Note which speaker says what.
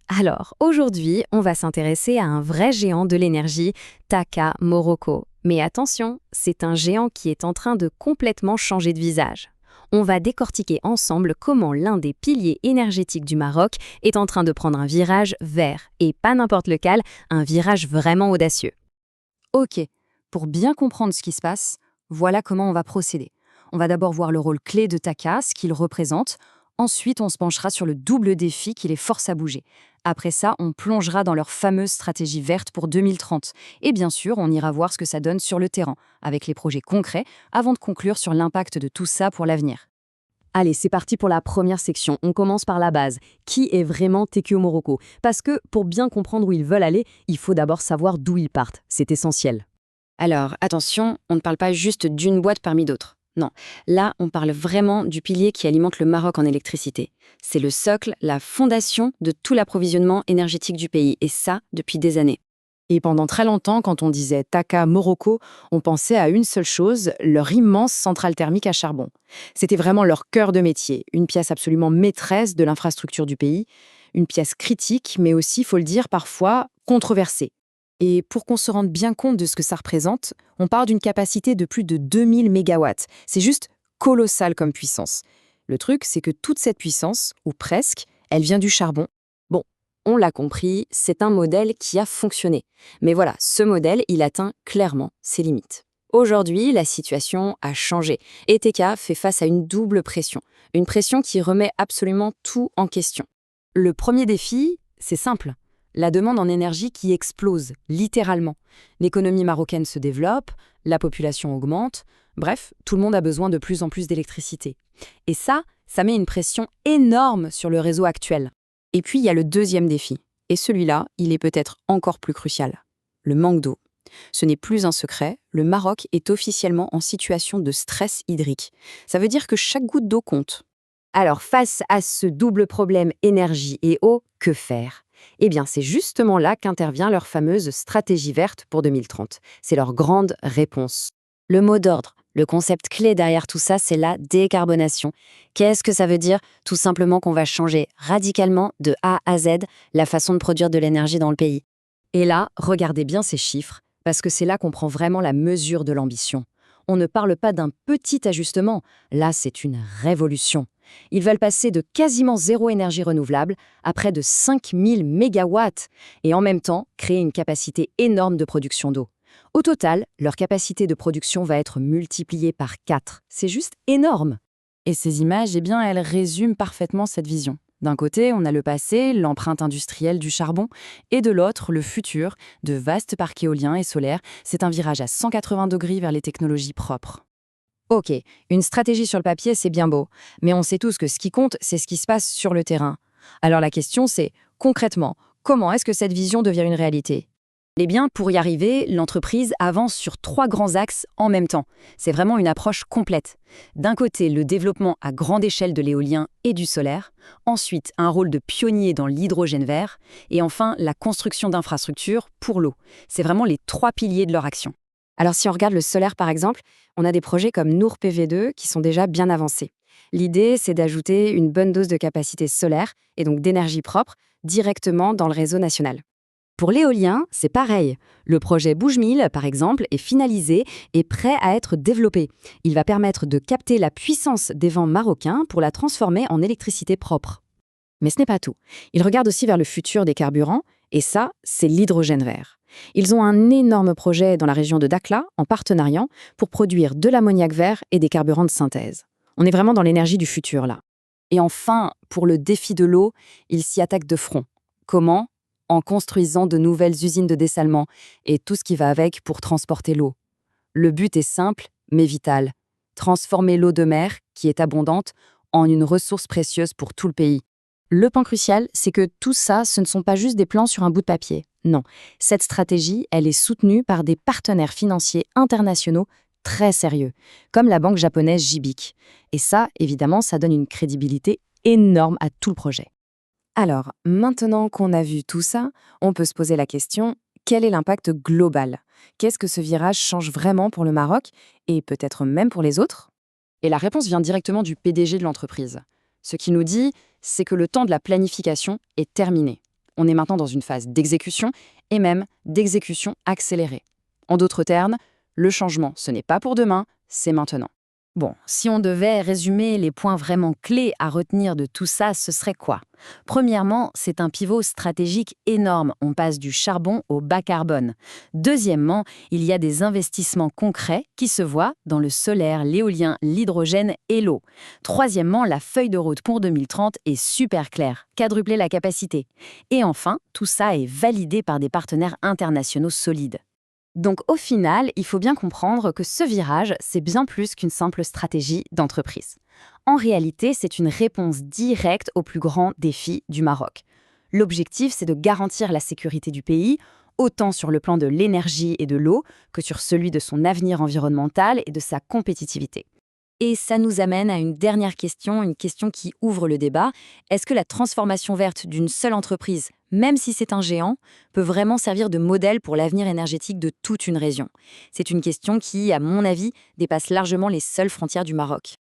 Speaker 1: Alors, aujourd'hui, on va s'intéresser à un vrai géant de l'énergie, Taka Morocco. Mais attention, c'est un géant qui est en train de complètement changer de visage. On va décortiquer ensemble comment l'un des piliers énergétiques du Maroc est en train de prendre un virage vert, et pas n'importe lequel, un virage vraiment audacieux.
Speaker 2: Ok, pour bien comprendre ce qui se passe, voilà comment on va procéder. On va d'abord voir le rôle clé de Taka, ce qu'il représente. Ensuite, on se penchera sur le double défi qui les force à bouger. Après ça, on plongera dans leur fameuse stratégie verte pour 2030. Et bien sûr, on ira voir ce que ça donne sur le terrain, avec les projets concrets, avant de conclure sur l'impact de tout ça pour l'avenir.
Speaker 1: Allez, c'est parti pour la première section. On commence par la base. Qui est vraiment TQ Morocco? Parce que pour bien comprendre où ils veulent aller, il faut d'abord savoir d'où ils partent. C'est essentiel.
Speaker 2: Alors, attention, on ne parle pas juste d'une boîte parmi d'autres. Non, là, on parle vraiment du pilier qui alimente le Maroc en électricité. C'est le socle, la fondation de tout l'approvisionnement énergétique du pays, et ça, depuis des années.
Speaker 3: Et pendant très longtemps, quand on disait Taka Morocco, on pensait à une seule chose, leur immense centrale thermique à charbon. C'était vraiment leur cœur de métier, une pièce absolument maîtresse de l'infrastructure du pays, une pièce critique, mais aussi, faut le dire, parfois controversée. Et pour qu'on se rende bien compte de ce que ça représente, on parle d'une capacité de plus de 2000 mégawatts. C'est juste colossal comme puissance. Le truc, c'est que toute cette puissance, ou presque, elle vient du charbon.
Speaker 2: Bon, on l'a compris, c'est un modèle qui a fonctionné. Mais voilà, ce modèle, il atteint clairement ses limites. Aujourd'hui, la situation a changé. Et TK fait face à une double pression. Une pression qui remet absolument tout en question. Le premier défi, c'est simple. La demande en énergie qui explose, littéralement. L'économie marocaine se développe, la population augmente, bref, tout le monde a besoin de plus en plus d'électricité. Et ça met une pression énorme sur le réseau actuel. Et puis, il y a le deuxième défi. Et celui-là, il est peut-être encore plus crucial. Le manque d'eau. Ce n'est plus un secret, le Maroc est officiellement en situation de stress hydrique. Ça veut dire que chaque goutte d'eau compte.
Speaker 1: Alors, face à ce double problème énergie et eau, que faire? Eh bien, c'est justement là qu'intervient leur fameuse stratégie verte pour 2030. C'est leur grande réponse.
Speaker 2: Le mot d'ordre, le concept clé derrière tout ça, c'est la décarbonation. Qu'est-ce que ça veut dire? Tout simplement qu'on va changer radicalement de A à Z la façon de produire de l'énergie dans le pays.
Speaker 1: Et là, regardez bien ces chiffres, parce que c'est là qu'on prend vraiment la mesure de l'ambition. On ne parle pas d'un petit ajustement, là c'est une révolution. Ils veulent passer de quasiment zéro énergie renouvelable à près de 5000 mégawatts et en même temps créer une capacité énorme de production d'eau. Au total, leur capacité de production va être multipliée par 4. C'est juste énorme.
Speaker 3: Et ces images, eh bien, elles résument parfaitement cette vision. D'un côté, on a le passé, l'empreinte industrielle du charbon, et de l'autre, le futur, de vastes parcs éoliens et solaires. C'est un virage à 180 degrés vers les technologies propres.
Speaker 1: Ok, une stratégie sur le papier, c'est bien beau, mais on sait tous que ce qui compte, c'est ce qui se passe sur le terrain. Alors la question, c'est, concrètement, comment est-ce que cette vision devient une réalité?
Speaker 2: Eh bien, pour y arriver, l'entreprise avance sur 3 grands axes en même temps. C'est vraiment une approche complète. D'un côté, le développement à grande échelle de l'éolien et du solaire. Ensuite, un rôle de pionnier dans l'hydrogène vert. Et enfin, la construction d'infrastructures pour l'eau. C'est vraiment les 3 piliers de leur action.
Speaker 1: Alors si on regarde le solaire par exemple, on a des projets comme Nour PV2 qui sont déjà bien avancés. L'idée, c'est d'ajouter une bonne dose de capacité solaire et donc d'énergie propre directement dans le réseau national. Pour l'éolien, c'est pareil. Le projet Boujemil, par exemple, est finalisé et prêt à être développé. Il va permettre de capter la puissance des vents marocains pour la transformer en électricité propre. Mais ce n'est pas tout. Ils regardent aussi vers le futur des carburants, et ça, c'est l'hydrogène vert. Ils ont un énorme projet dans la région de Dakhla, en partenariat, pour produire de l'ammoniac vert et des carburants de synthèse. On est vraiment dans l'énergie du futur, là.
Speaker 2: Et enfin, pour le défi de l'eau, ils s'y attaquent de front. Comment? En construisant de nouvelles usines de dessalement et tout ce qui va avec pour transporter l'eau. Le but est simple, mais vital. Transformer l'eau de mer, qui est abondante, en une ressource précieuse pour tout le pays.
Speaker 1: Le point crucial, c'est que tout ça, ce ne sont pas juste des plans sur un bout de papier. Non, cette stratégie, elle est soutenue par des partenaires financiers internationaux très sérieux, comme la banque japonaise JBIC. Et ça, évidemment, ça donne une crédibilité énorme à tout le projet. Alors, maintenant qu'on a vu tout ça, on peut se poser la question, quel est l'impact global? Qu'est-ce que ce virage change vraiment pour le Maroc et peut-être même pour les autres?
Speaker 2: Et la réponse vient directement du PDG de l'entreprise. Ce qui nous dit, c'est que le temps de la planification est terminé.
Speaker 3: On est maintenant dans une phase d'exécution et même d'exécution accélérée. En d'autres termes, le changement, ce n'est pas pour demain, c'est maintenant.
Speaker 2: Bon, si on devait résumer les points vraiment clés à retenir de tout ça, ce serait quoi? Premièrement, c'est un pivot stratégique énorme. On passe du charbon au bas carbone. Deuxièmement, il y a des investissements concrets qui se voient dans le solaire, l'éolien, l'hydrogène et l'eau. Troisièmement, la feuille de route pour 2030 est super claire. Quadrupler la capacité. Et enfin, tout ça est validé par des partenaires internationaux solides.
Speaker 1: Donc au final, il faut bien comprendre que ce virage, c'est bien plus qu'une simple stratégie d'entreprise. En réalité, c'est une réponse directe aux plus grands défis du Maroc. L'objectif, c'est de garantir la sécurité du pays, autant sur le plan de l'énergie et de l'eau que sur celui de son avenir environnemental et de sa compétitivité.
Speaker 2: Et ça nous amène à une dernière question, une question qui ouvre le débat. Est-ce que la transformation verte d'une seule entreprise, même si c'est un géant, peut vraiment servir de modèle pour l'avenir énergétique de toute une région? C'est une question qui, à mon avis, dépasse largement les seules frontières du Maroc.